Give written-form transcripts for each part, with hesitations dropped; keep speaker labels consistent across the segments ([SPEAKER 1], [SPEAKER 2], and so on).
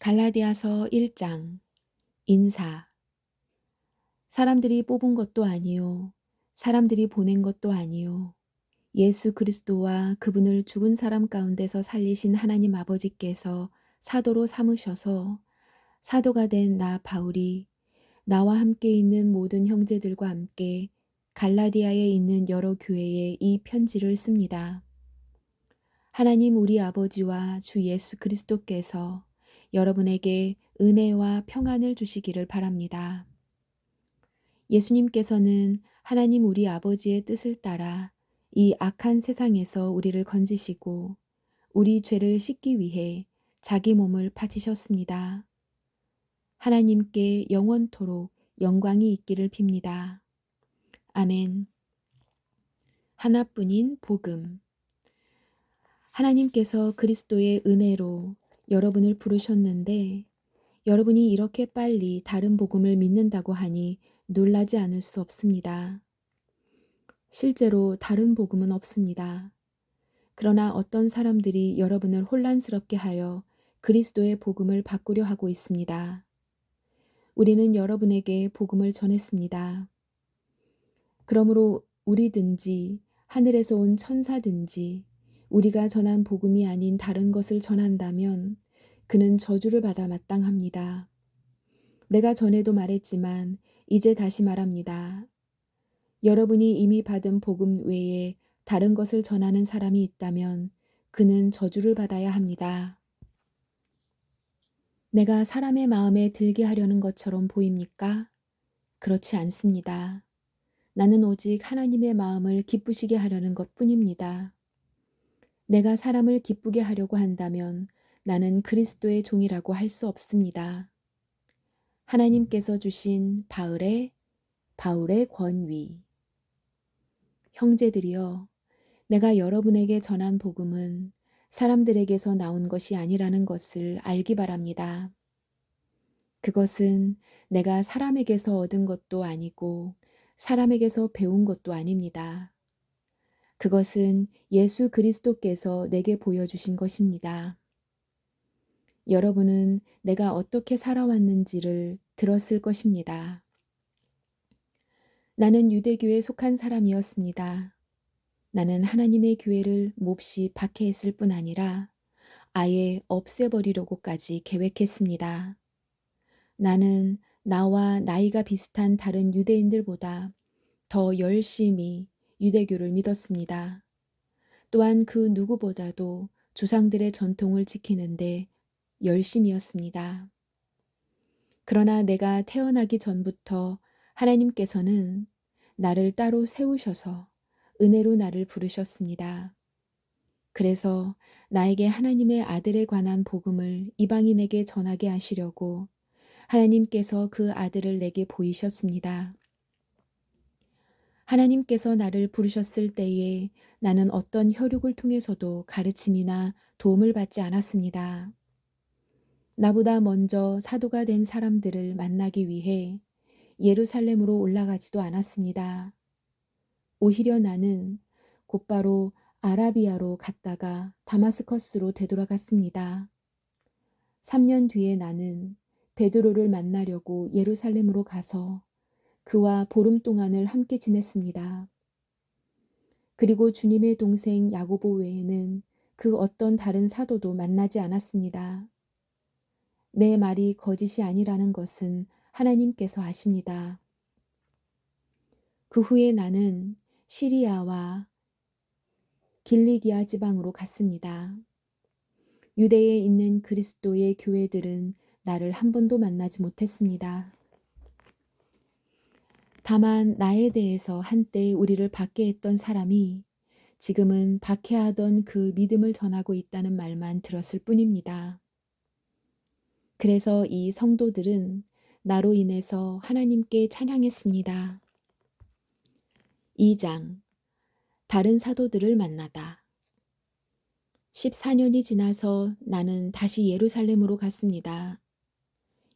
[SPEAKER 1] 갈라디아서 1장 인사. 사람들이 뽑은 것도 아니요 사람들이 보낸 것도 아니요 예수 그리스도와 그분을 죽은 사람 가운데서 살리신 하나님 아버지께서 사도로 삼으셔서 사도가 된 나 바울이 나와 함께 있는 모든 형제들과 함께 갈라디아에 있는 여러 교회에 이 편지를 씁니다. 하나님 우리 아버지와 주 예수 그리스도께서 여러분에게 은혜와 평안을 주시기를 바랍니다. 예수님께서는 하나님 우리 아버지의 뜻을 따라 이 악한 세상에서 우리를 건지시고 우리 죄를 씻기 위해 자기 몸을 바치셨습니다. 하나님께 영원토록 영광이 있기를 빕니다. 아멘. 하나뿐인 복음. 하나님께서 그리스도의 은혜로 여러분을 부르셨는데 여러분이 이렇게 빨리 다른 복음을 믿는다고 하니 놀라지 않을 수 없습니다. 실제로 다른 복음은 없습니다. 그러나 어떤 사람들이 여러분을 혼란스럽게 하여 그리스도의 복음을 바꾸려 하고 있습니다. 우리는 여러분에게 복음을 전했습니다. 그러므로 우리든지 하늘에서 온 천사든지 우리가 전한 복음이 아닌 다른 것을 전한다면 그는 저주를 받아 마땅합니다. 내가 전에도 말했지만 이제 다시 말합니다. 여러분이 이미 받은 복음 외에 다른 것을 전하는 사람이 있다면 그는 저주를 받아야 합니다. 내가 사람의 마음에 들게 하려는 것처럼 보입니까? 그렇지 않습니다. 나는 오직 하나님의 마음을 기쁘시게 하려는 것뿐입니다. 내가 사람을 기쁘게 하려고 한다면 나는 그리스도의 종이라고 할 수 없습니다. 하나님께서 주신 바울의 권위. 형제들이여, 내가 여러분에게 전한 복음은 사람들에게서 나온 것이 아니라는 것을 알기 바랍니다. 그것은 내가 사람에게서 얻은 것도 아니고 사람에게서 배운 것도 아닙니다. 그것은 예수 그리스도께서 내게 보여주신 것입니다. 여러분은 내가 어떻게 살아왔는지를 들었을 것입니다. 나는 유대교에 속한 사람이었습니다. 나는 하나님의 교회를 몹시 박해했을 뿐 아니라 아예 없애버리려고까지 계획했습니다. 나는 나와 나이가 비슷한 다른 유대인들보다 더 열심히 유대교를 믿었습니다. 또한 그 누구보다도 조상들의 전통을 지키는데 열심이었습니다. 그러나 내가 태어나기 전부터 하나님께서는 나를 따로 세우셔서 은혜로 나를 부르셨습니다. 그래서 나에게 하나님의 아들에 관한 복음을 이방인에게 전하게 하시려고 하나님께서 그 아들을 내게 보이셨습니다. 하나님께서 나를 부르셨을 때에 나는 어떤 혈육을 통해서도 가르침이나 도움을 받지 않았습니다. 나보다 먼저 사도가 된 사람들을 만나기 위해 예루살렘으로 올라가지도 않았습니다. 오히려 나는 곧바로 아라비아로 갔다가 다마스커스로 되돌아갔습니다. 3년 뒤에 나는 베드로를 만나려고 예루살렘으로 가서 그와 보름 동안을 함께 지냈습니다. 그리고 주님의 동생 야고보 외에는 그 어떤 다른 사도도 만나지 않았습니다. 내 말이 거짓이 아니라는 것은 하나님께서 아십니다. 그 후에 나는 시리아와 길리기아 지방으로 갔습니다. 유대에 있는 그리스도의 교회들은 나를 한 번도 만나지 못했습니다. 다만 나에 대해서 한때 우리를 박해했던 사람이 지금은 박해하던 그 믿음을 전하고 있다는 말만 들었을 뿐입니다. 그래서 이 성도들은 나로 인해서 하나님께 찬양했습니다. 2장. 다른 사도들을 만나다. 14년이 지나서 나는 다시 예루살렘으로 갔습니다.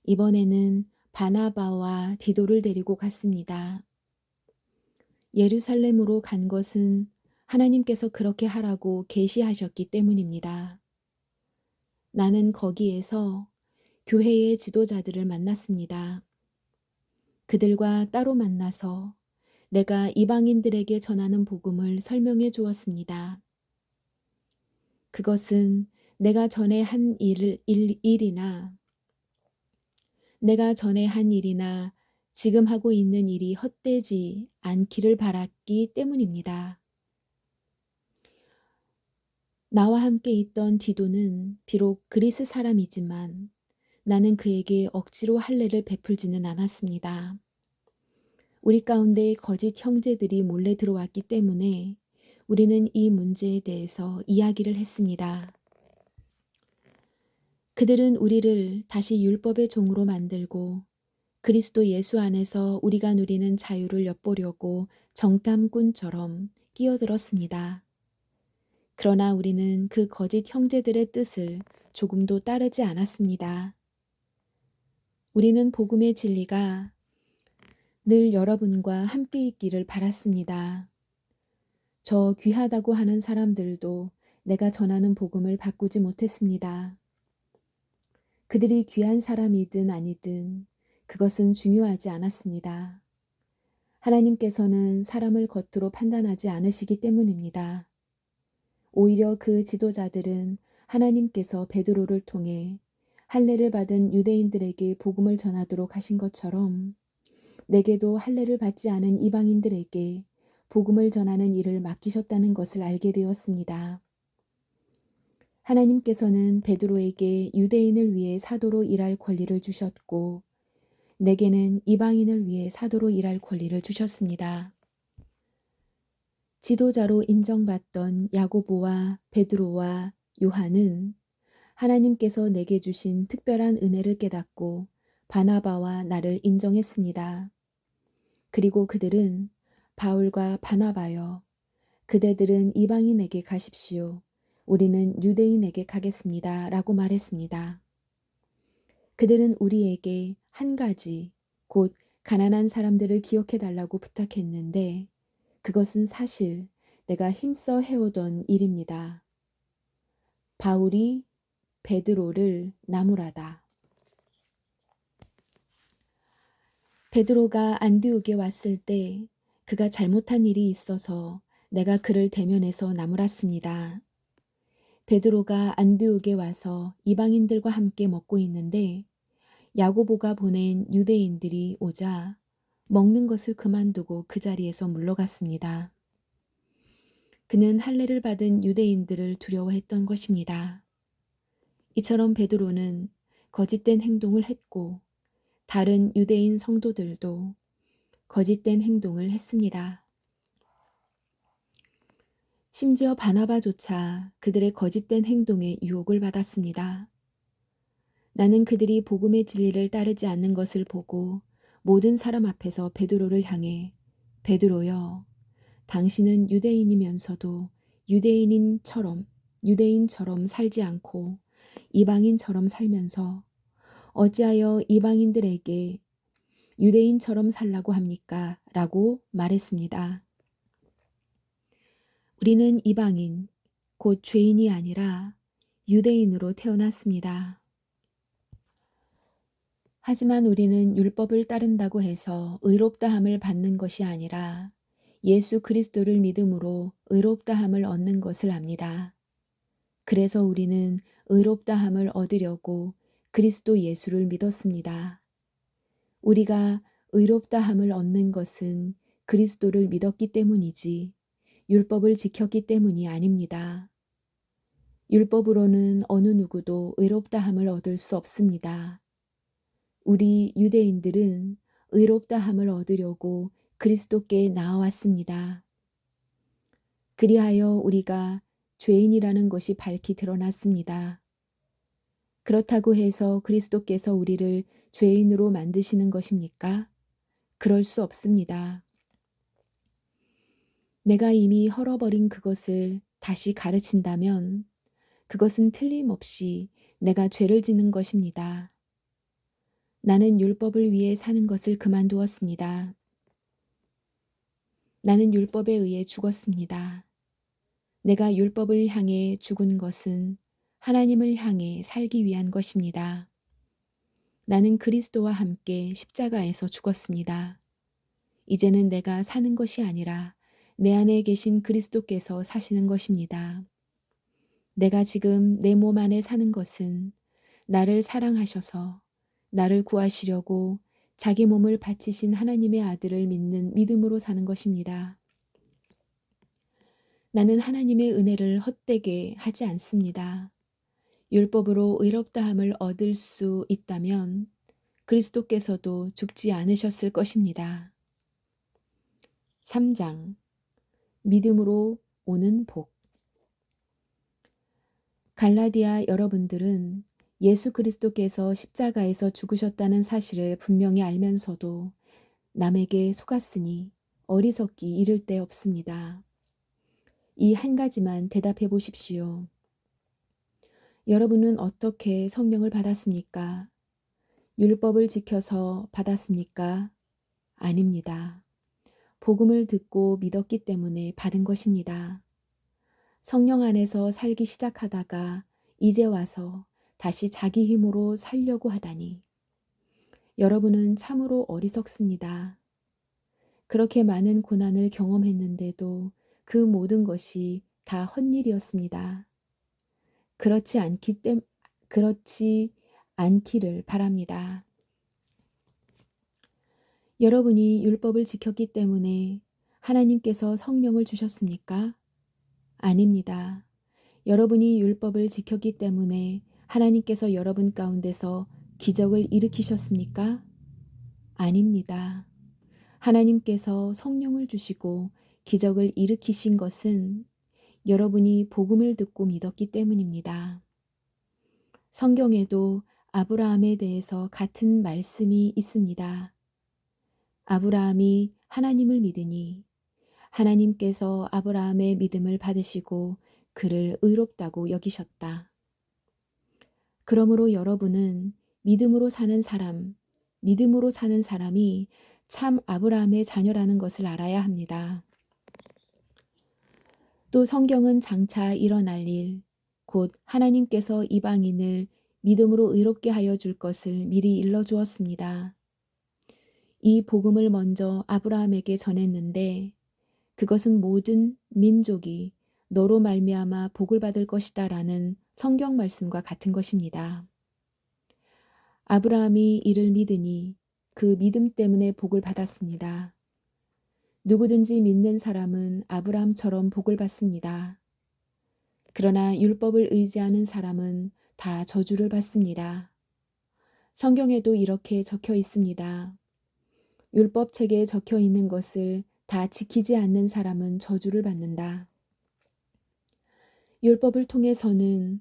[SPEAKER 1] 이번에는 바나바와 디도를 데리고 갔습니다. 예루살렘으로 간 것은 하나님께서 그렇게 하라고 계시하셨기 때문입니다. 나는 거기에서 교회의 지도자들을 만났습니다. 그들과 따로 만나서 내가 이방인들에게 전하는 복음을 설명해 주었습니다. 그것은 내가 전에 한 일이나 내가 전에 한 일이나 지금 하고 있는 일이 헛되지 않기를 바랐기 때문입니다. 나와 함께 있던 디도는 비록 그리스 사람이지만 나는 그에게 억지로 할례를 베풀지는 않았습니다. 우리 가운데 거짓 형제들이 몰래 들어왔기 때문에 우리는 이 문제에 대해서 이야기를 했습니다. 그들은 우리를 다시 율법의 종으로 만들고 그리스도 예수 안에서 우리가 누리는 자유를 엿보려고 정탐꾼처럼 끼어들었습니다. 그러나 우리는 그 거짓 형제들의 뜻을 조금도 따르지 않았습니다. 우리는 복음의 진리가 늘 여러분과 함께 있기를 바랐습니다. 저 귀하다고 하는 사람들도 내가 전하는 복음을 바꾸지 못했습니다. 그들이 귀한 사람이든 아니든 그것은 중요하지 않았습니다. 하나님께서는 사람을 겉으로 판단하지 않으시기 때문입니다. 오히려 그 지도자들은 하나님께서 베드로를 통해 할례를 받은 유대인들에게 복음을 전하도록 하신 것처럼 내게도 할례를 받지 않은 이방인들에게 복음을 전하는 일을 맡기셨다는 것을 알게 되었습니다. 하나님께서는 베드로에게 유대인을 위해 사도로 일할 권리를 주셨고 내게는 이방인을 위해 사도로 일할 권리를 주셨습니다. 지도자로 인정받던 야고보와 베드로와 요한은 하나님께서 내게 주신 특별한 은혜를 깨닫고 바나바와 나를 인정했습니다. 그리고 그들은 바울과 바나바여, 그대들은 이방인에게 가십시오. 우리는 유대인에게 가겠습니다. 라고 말했습니다. 그들은 우리에게 한 가지, 곧 가난한 사람들을 기억해 달라고 부탁했는데 그것은 사실 내가 힘써 해오던 일입니다. 바울이 베드로를 나무라다. 베드로가 안디옥에 왔을 때 그가 잘못한 일이 있어서 내가 그를 대면해서 나무랐습니다. 베드로가 안디옥에 와서 이방인들과 함께 먹고 있는데 야고보가 보낸 유대인들이 오자 먹는 것을 그만두고 그 자리에서 물러갔습니다. 그는 할례를 받은 유대인들을 두려워했던 것입니다. 이처럼 베드로는 거짓된 행동을 했고 다른 유대인 성도들도 거짓된 행동을 했습니다. 심지어 바나바조차 그들의 거짓된 행동에 유혹을 받았습니다. 나는 그들이 복음의 진리를 따르지 않는 것을 보고 모든 사람 앞에서 베드로를 향해 베드로여, 당신은 유대인이면서도 유대인처럼 살지 않고 이방인처럼 살면서 어찌하여 이방인들에게 유대인처럼 살라고 합니까? 라고 말했습니다. 우리는 이방인, 곧 죄인이 아니라 유대인으로 태어났습니다. 하지만 우리는 율법을 따른다고 해서 의롭다함을 받는 것이 아니라 예수 그리스도를 믿음으로 의롭다함을 얻는 것을 압니다. 그래서 우리는 의롭다함을 얻으려고 그리스도 예수를 믿었습니다. 우리가 의롭다함을 얻는 것은 그리스도를 믿었기 때문이지 율법을 지켰기 때문이 아닙니다. 율법으로는 어느 누구도 의롭다함을 얻을 수 없습니다. 우리 유대인들은 의롭다함을 얻으려고 그리스도께 나아왔습니다. 그리하여 우리가 죄인이라는 것이 밝히 드러났습니다. 그렇다고 해서 그리스도께서 우리를 죄인으로 만드시는 것입니까? 그럴 수 없습니다. 내가 이미 헐어버린 그것을 다시 가르친다면 그것은 틀림없이 내가 죄를 짓는 것입니다. 나는 율법을 위해 사는 것을 그만두었습니다. 나는 율법에 의해 죽었습니다. 내가 율법을 향해 죽은 것은 하나님을 향해 살기 위한 것입니다. 나는 그리스도와 함께 십자가에서 죽었습니다. 이제는 내가 사는 것이 아니라 내 안에 계신 그리스도께서 사시는 것입니다. 내가 지금 내 몸 안에 사는 것은 나를 사랑하셔서 나를 구하시려고 자기 몸을 바치신 하나님의 아들을 믿는 믿음으로 사는 것입니다. 나는 하나님의 은혜를 헛되게 하지 않습니다. 율법으로 의롭다함을 얻을 수 있다면 그리스도께서도 죽지 않으셨을 것입니다. 3장 믿음으로 오는 복. 갈라디아 여러분들은 예수 그리스도께서 십자가에서 죽으셨다는 사실을 분명히 알면서도 남에게 속았으니 어리석기 이를 데 없습니다. 이 한 가지만 대답해 보십시오. 여러분은 어떻게 성령을 받았습니까? 율법을 지켜서 받았습니까? 아닙니다. 복음을 듣고 믿었기 때문에 받은 것입니다. 성령 안에서 살기 시작하다가 이제 와서 다시 자기 힘으로 살려고 하다니. 여러분은 참으로 어리석습니다. 그렇게 많은 고난을 경험했는데도 그 모든 것이 다 헛일이었습니다. 그렇지 않기를 바랍니다. 여러분이 율법을 지켰기 때문에 하나님께서 성령을 주셨습니까? 아닙니다. 여러분이 율법을 지켰기 때문에 하나님께서 여러분 가운데서 기적을 일으키셨습니까? 아닙니다. 하나님께서 성령을 주시고 기적을 일으키신 것은 여러분이 복음을 듣고 믿었기 때문입니다. 성경에도 아브라함에 대해서 같은 말씀이 있습니다. 아브라함이 하나님을 믿으니 하나님께서 아브라함의 믿음을 받으시고 그를 의롭다고 여기셨다. 그러므로 여러분은 믿음으로 사는 사람이 참 아브라함의 자녀라는 것을 알아야 합니다. 또 성경은 장차 일어날 일, 곧 하나님께서 이방인을 믿음으로 의롭게 하여 줄 것을 미리 일러 주었습니다. 이 복음을 먼저 아브라함에게 전했는데 그것은 모든 민족이 너로 말미암아 복을 받을 것이다라는 성경 말씀과 같은 것입니다. 아브라함이 이를 믿으니 그 믿음 때문에 복을 받았습니다. 누구든지 믿는 사람은 아브라함처럼 복을 받습니다. 그러나 율법을 의지하는 사람은 다 저주를 받습니다. 성경에도 이렇게 적혀 있습니다. 율법책에 적혀 있는 것을 다 지키지 않는 사람은 저주를 받는다. 율법을 통해서는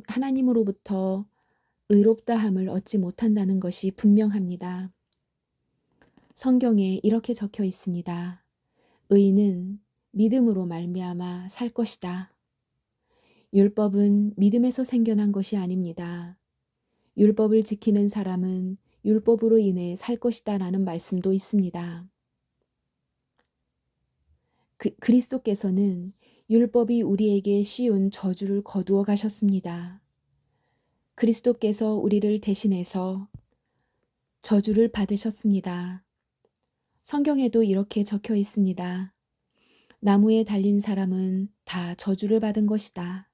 [SPEAKER 1] 하나님으로부터 의롭다함을 얻지 못한다는 것이 분명합니다. 성경에 이렇게 적혀 있습니다. 의인은 믿음으로 말미암아 살 것이다. 율법은 믿음에서 생겨난 것이 아닙니다. 율법을 지키는 사람은 율법으로 인해 살 것이다 라는 말씀도 있습니다. 그리스도께서는 율법이 우리에게 씌운 저주를 거두어 가셨습니다. 그리스도께서 우리를 대신해서 저주를 받으셨습니다. 성경에도 이렇게 적혀 있습니다. 나무에 달린 사람은 다 저주를 받은 것이다.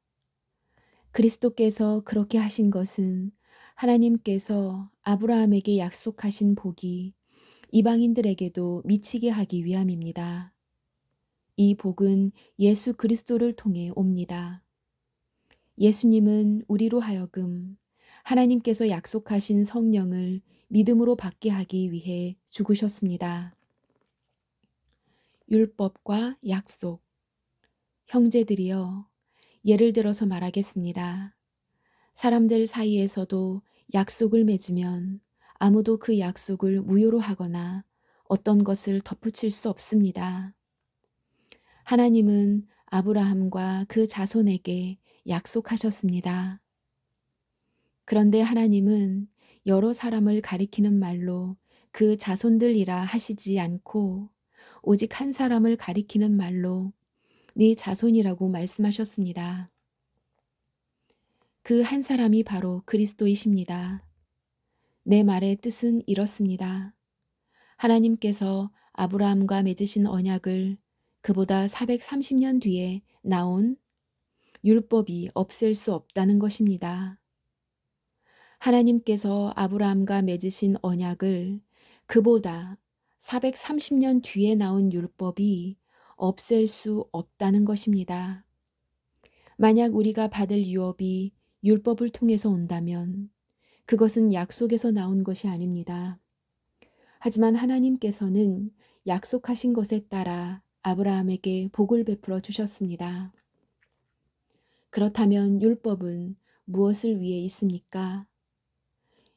[SPEAKER 1] 그리스도께서 그렇게 하신 것은 하나님께서 아브라함에게 약속하신 복이 이방인들에게도 미치게 하기 위함입니다. 이 복은 예수 그리스도를 통해 옵니다. 예수님은 우리로 하여금 하나님께서 약속하신 성령을 믿음으로 받게 하기 위해 죽으셨습니다. 율법과 약속. 형제들이여, 예를 들어서 말하겠습니다. 사람들 사이에서도 약속을 맺으면 아무도 그 약속을 무효로 하거나 어떤 것을 덧붙일 수 없습니다. 하나님은 아브라함과 그 자손에게 약속하셨습니다. 그런데 하나님은 여러 사람을 가리키는 말로 그 자손들이라 하시지 않고 오직 한 사람을 가리키는 말로 네 자손이라고 말씀하셨습니다. 그 한 사람이 바로 그리스도이십니다. 내 말의 뜻은 이렇습니다. 하나님께서 아브라함과 맺으신 언약을 그보다 430년 뒤에 나온 율법이 없앨 수 없다는 것입니다. 하나님께서 아브라함과 맺으신 언약을 그보다 430년 뒤에 나온 율법이 없앨 수 없다는 것입니다. 만약 우리가 받을 유업이 율법을 통해서 온다면 그것은 약속에서 나온 것이 아닙니다. 하지만 하나님께서는 약속하신 것에 따라 아브라함에게 복을 베풀어 주셨습니다. 그렇다면 율법은 무엇을 위해 있습니까?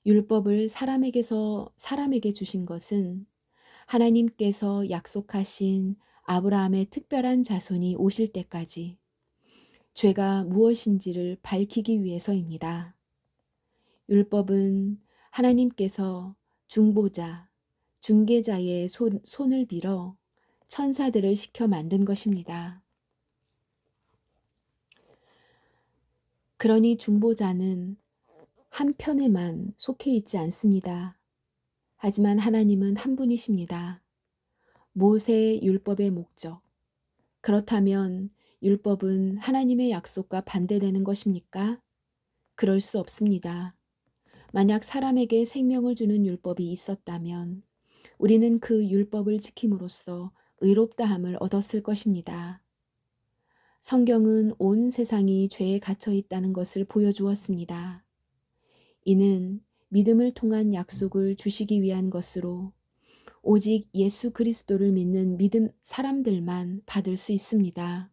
[SPEAKER 1] 율법을 사람에게 주신 것은 하나님께서 약속하신 아브라함의 특별한 자손이 오실 때까지 죄가 무엇인지를 밝히기 위해서입니다. 율법은 하나님께서 중보자, 중개자의 손을 빌어 천사들을 시켜 만든 것입니다. 그러니 중보자는 한 편에만 속해 있지 않습니다. 하지만 하나님은 한 분이십니다. 모세의 율법의 목적. 그렇다면 율법은 하나님의 약속과 반대되는 것입니까? 그럴 수 없습니다. 만약 사람에게 생명을 주는 율법이 있었다면 우리는 그 율법을 지킴으로써 의롭다함을 얻었을 것입니다. 성경은 온 세상이 죄에 갇혀 있다는 것을 보여주었습니다. 이는 믿음을 통한 약속을 주시기 위한 것으로 오직 예수 그리스도를 믿는 믿음 사람들만 받을 수 있습니다.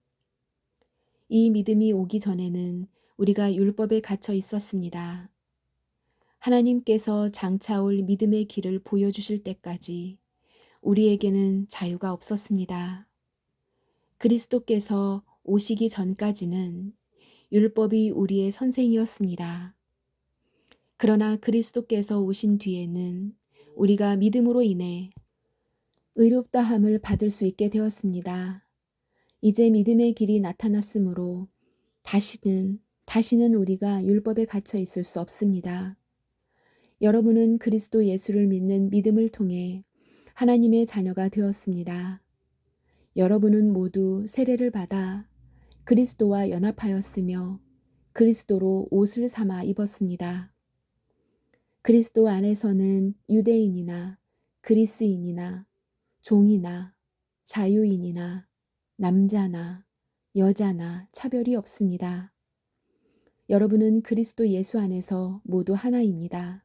[SPEAKER 1] 이 믿음이 오기 전에는 우리가 율법에 갇혀 있었습니다. 하나님께서 장차 올 믿음의 길을 보여주실 때까지 우리에게는 자유가 없었습니다. 그리스도께서 오시기 전까지는 율법이 우리의 선생이었습니다. 그러나 그리스도께서 오신 뒤에는 우리가 믿음으로 인해 의롭다함을 받을 수 있게 되었습니다. 이제 믿음의 길이 나타났으므로 다시는 우리가 율법에 갇혀 있을 수 없습니다. 여러분은 그리스도 예수를 믿는 믿음을 통해 하나님의 자녀가 되었습니다. 여러분은 모두 세례를 받아 그리스도와 연합하였으며 그리스도로 옷을 삼아 입었습니다. 그리스도 안에서는 유대인이나 그리스인이나 종이나 자유인이나 남자나 여자나 차별이 없습니다. 여러분은 그리스도 예수 안에서 모두 하나입니다.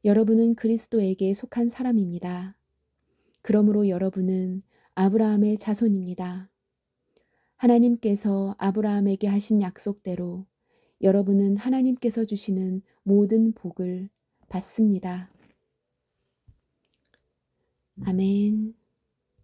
[SPEAKER 1] 여러분은 그리스도에게 속한 사람입니다. 그러므로 여러분은 아브라함의 자손입니다. 하나님께서 아브라함에게 하신 약속대로 여러분은 하나님께서 주시는 모든 복을 받습니다. 아멘.